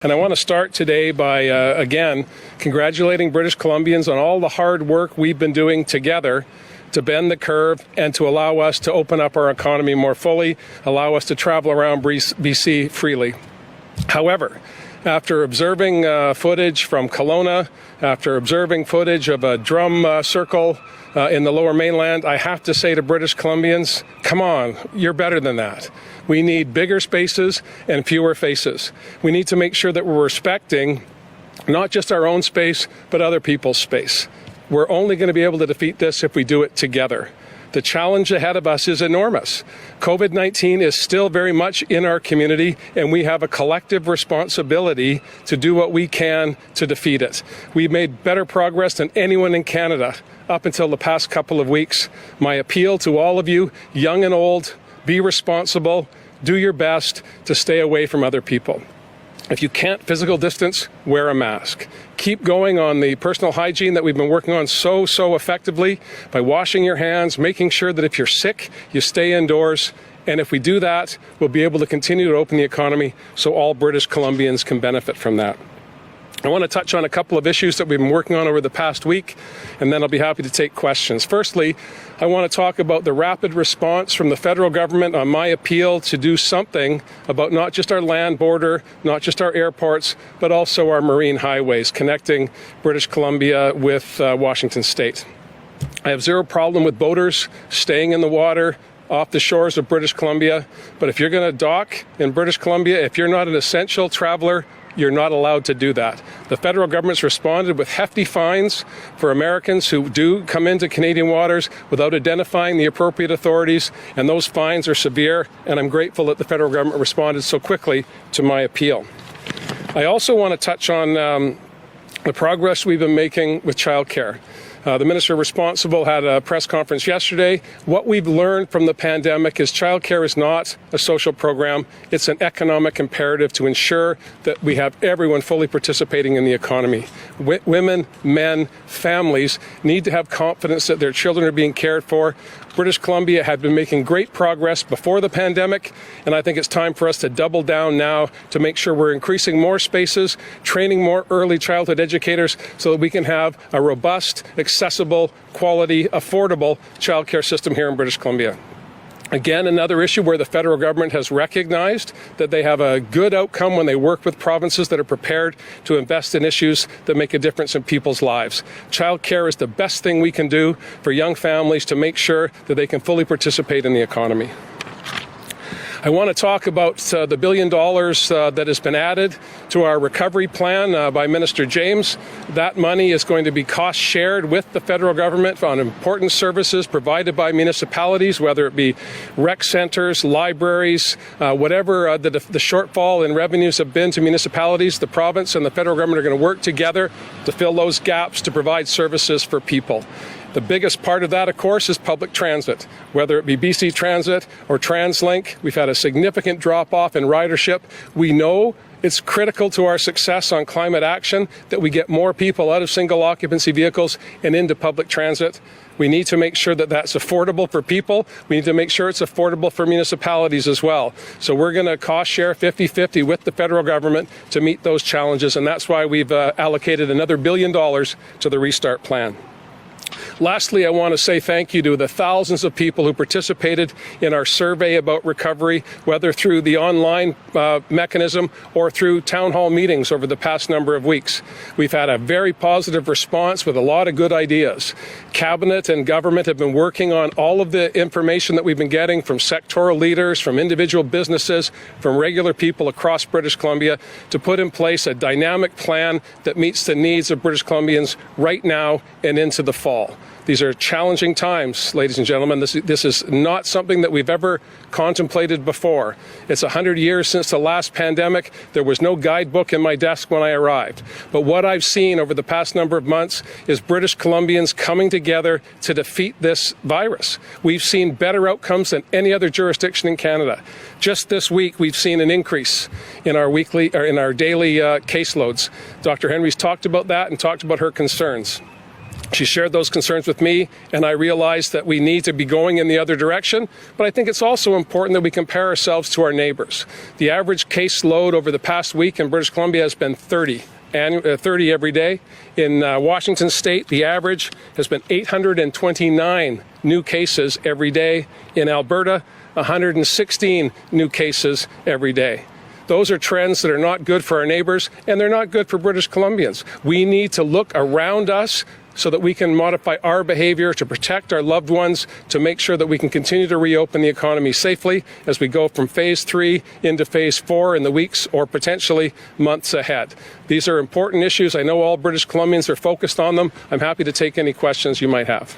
And I want to start today by, again, congratulating British Columbians on all the hard work we've been doing together to bend the curve and to allow us to open up our economy more fully, allow us to travel around BC freely. However, after observing footage from Kelowna, after observing footage of a drum circle in the Lower Mainland, I have to say to British Columbians, come on, you're better than that. We need bigger spaces and fewer faces. We need to make sure that we're respecting not just our own space, but other people's space. We're only going to be able to defeat this if we do it together. The challenge ahead of us is enormous. COVID-19 is still very much in our community, and we have a collective responsibility to do what we can to defeat it. We've made better progress than anyone in Canada up until the past couple of weeks. My appeal to all of you, young and old, be responsible, do your best to stay away from other people. If you can't physical distance, wear a mask. Keep going on the personal hygiene that we've been working on so effectively by washing your hands, making sure that if you're sick, you stay indoors. And if we do that, we'll be able to continue to open the economy so all British Columbians can benefit from that. I want to touch on a couple of issues that we've been working on over the past week, and then I'll be happy to take questions. Firstly, I want to talk about the rapid response from the federal government on my appeal to do something about not just our land border, not just our airports, but also our marine highways connecting British Columbia with Washington State. I have zero problem with boaters staying in the water off the shores of British Columbia, but if you're going to dock in British Columbia, if you're not an essential traveler, you're not allowed to do that. The federal government's responded with hefty fines for Americans who do come into Canadian waters without identifying the appropriate authorities, and those fines are severe, and I'm grateful that the federal government responded so quickly to my appeal. I also want to touch on the progress we've been making with childcare. The minister responsible had a press conference yesterday. What we've learned from the pandemic is childcare is not a social program. It's an economic imperative to ensure that we have everyone fully participating in the economy. Women, men, families need to have confidence that their children are being cared for. British Columbia had been making great progress before the pandemic, and I think it's time for us to double down now to make sure we're increasing more spaces, training more early childhood educators so that we can have a robust, accessible, quality, affordable childcare system here in British Columbia. Again, another issue where the federal government has recognized that they have a good outcome when they work with provinces that are prepared to invest in issues that make a difference in people's lives. Childcare is the best thing we can do for young families to make sure that they can fully participate in the economy. I want to talk about the $1 billion that has been added to our recovery plan by Minister James. That money is going to be cost shared with the federal government on important services provided by municipalities, whether it be rec centers, libraries, whatever the shortfall in revenues have been to municipalities. The province and the federal government are going to work together to fill those gaps to provide services for people. The biggest part of that, of course, is public transit, whether it be BC Transit or TransLink. We've had a significant drop-off in ridership. We know it's critical to our success on climate action that we get more people out of single-occupancy vehicles and into public transit. We need to make sure that that's affordable for people. We need to make sure it's affordable for municipalities as well. So we're going to cost share 50-50 with the federal government to meet those challenges, and that's why we've allocated another $1 billion to the Restart Plan. Lastly, I want to say thank you to the thousands of people who participated in our survey about recovery, whether through the online mechanism or through town hall meetings over the past number of weeks. We've had a very positive response with a lot of good ideas. Cabinet and government have been working on all of the information that we've been getting from sectoral leaders, from individual businesses, from regular people across British Columbia to put in place a dynamic plan that meets the needs of British Columbians right now and into the fall. These are challenging times, ladies and gentlemen. This is not something that we've ever contemplated before. It's 100 years since the last pandemic. There was no guidebook in my desk when I arrived. But what I've seen over the past number of months is British Columbians coming together to defeat this virus. We've seen better outcomes than any other jurisdiction in Canada. Just this week, we've seen an increase in our daily caseloads. Dr. Henry's talked about that and talked about her concerns. She shared those concerns with me, and I realized that we need to be going in the other direction. But I think it's also important that we compare ourselves to our neighbors. The average case load over the past week in British Columbia has been 30 every day. In Washington State, the average has been 829 new cases every day. In Alberta, 116 new cases every day. Those are trends that are not good for our neighbors, and they're not good for British Columbians. We need to look around us so that we can modify our behavior to protect our loved ones, to make sure that we can continue to reopen the economy safely as we go from phase 3 into phase 4 in the weeks or potentially months ahead. These are important issues. I know all British Columbians are focused on them. I'm happy to take any questions you might have.